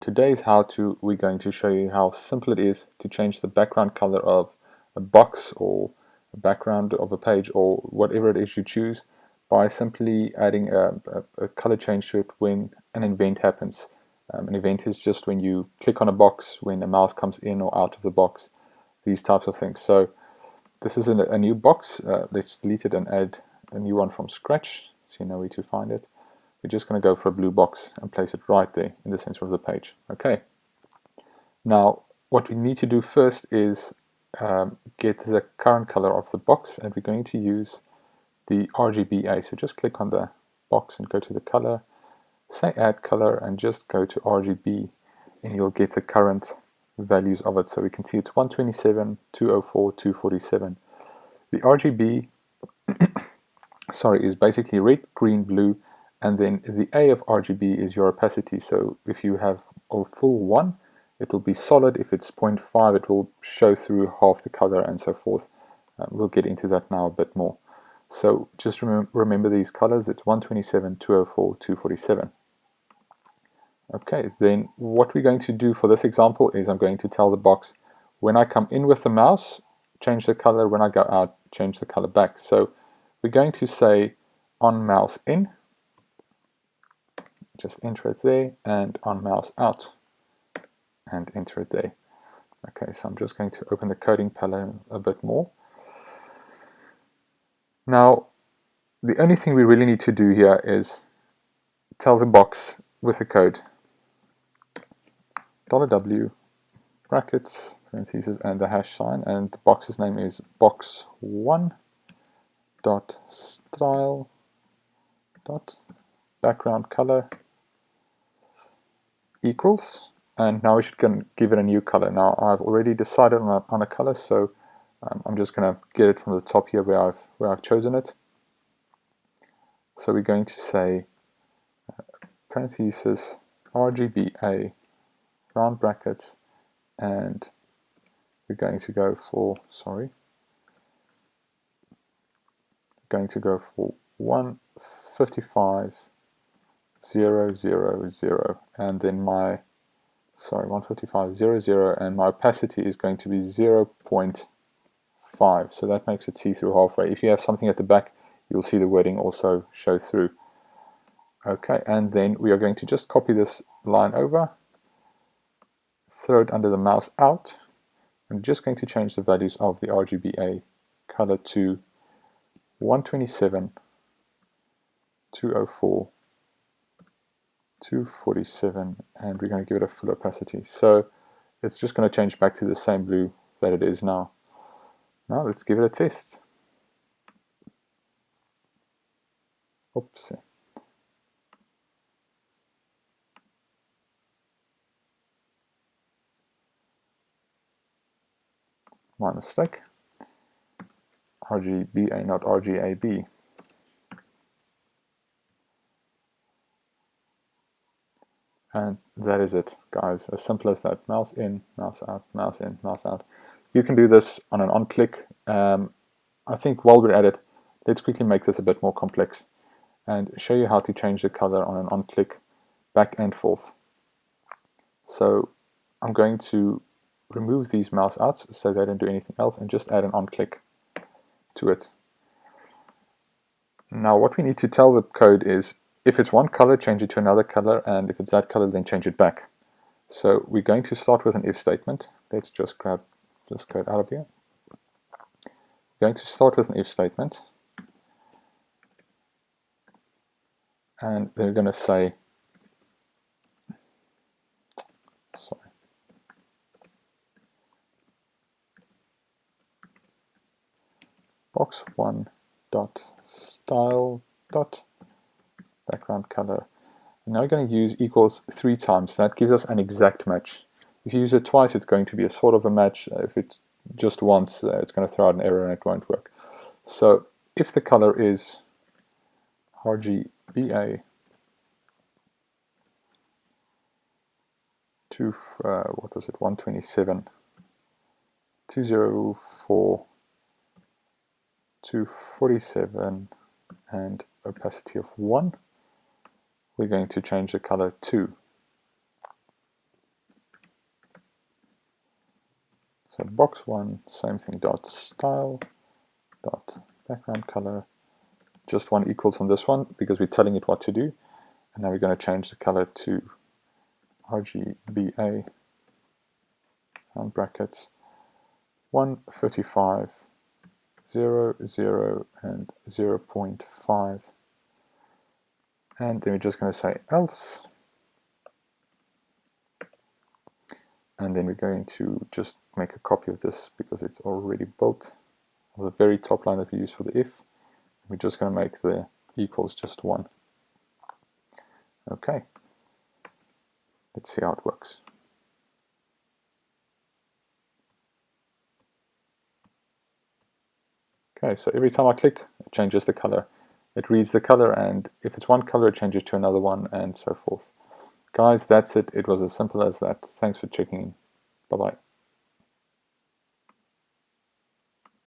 today's how-to, we're going to show you how simple it is to change the background color of a box or a background of a page or whatever it is you choose by simply adding a color change to it when an event happens. An event is just when you click on a box, when a mouse comes in or out of the box, these types of things. So this is a new box. Let's delete it and add a new one from scratch so you know where to find it. We're just going to go for a blue box and place it right there in the center of the page. Okay. Now, what we need to do first is get the current color of the box, and we're going to use the RGBA. So just click on the box and go to the color, say add color, and just go to RGB, and you'll get the current values of it. So we can see it's 127, 204, 247. The RGB is basically red, green, blue, and then the A of RGB is your opacity. So if you have a full 1, it will be solid. If it's 0.5, it will show through half the color and so forth. We'll get into that now a bit more. So just remember these colors. It's 127, 204, 247. Okay, then what we're going to do for this example is I'm going to tell the box, when I come in with the mouse, change the color. When I go out, change the color back. So we're going to say on mouse in, just enter it there, and on mouse out, and enter it there. Okay, so I'm just going to open the coding palette a bit more. Now, the only thing we really need to do here is tell the box with the code $W, brackets, parentheses, and the hash sign, and the box's name is box1 dot style dot background color equals, and now we should give it a new color. Now I've already decided on a color, so I'm just going to get it from the top here where I've chosen it. So we're going to say parentheses RGBA round brackets, and we're going to go for 155,000, and then my 155,000, and my opacity is going to be 0.5, so that makes it see through halfway. If you have something at the back, you'll see the wording also show through. Okay, and then we are going to just copy this line over, throw it under the mouse out. I'm just going to change the values of the RGBA color to 127, 204, 247, and we're going to give it a full opacity. So it's just going to change back to the same blue that it is now. Now let's give it a test. Oops. My mistake. RGBA, not RGAB. And that is it, guys. As simple as that. Mouse in, mouse out, mouse in, mouse out. You can do this on an onClick. I think while we're at it, let's quickly make this a bit more complex and show you how to change the color on an onClick back and forth. So I'm going to remove these mouse outs so they don't do anything else, and just add an onClick to it. Now what we need to tell the code is, if it's one color, change it to another color, and if it's that color, then change it back. So we're going to start with an if statement. Let's just grab this code out of here. We're going to start with an if statement, and they're going to say, box1 dot style dot background color. And now we're going to use equals 3 times. That gives us an exact match. If you use it twice, it's going to be a sort of a match. If it's just once, it's going to throw out an error and it won't work. So if the color is RGBA to 127, 204, 247, and opacity of 1, we're going to change the color to So box 1, same thing, dot style, dot background color, just 1 equals on this one because we're telling it what to do. And now we're going to change the color to RGBA, round brackets, 135, 0, 0, and 0.5. And then we're just going to say else. And then we're going to just make a copy of this because it's already built. The very top line that we use for the if. We're just going to make the equals just 1. Okay. Let's see how it works. Okay, so every time I click, it changes the color. It reads the color, and if it's one color, it changes to another one, and so forth. Guys, that's it. It was as simple as that. Thanks for checking in. Bye-bye.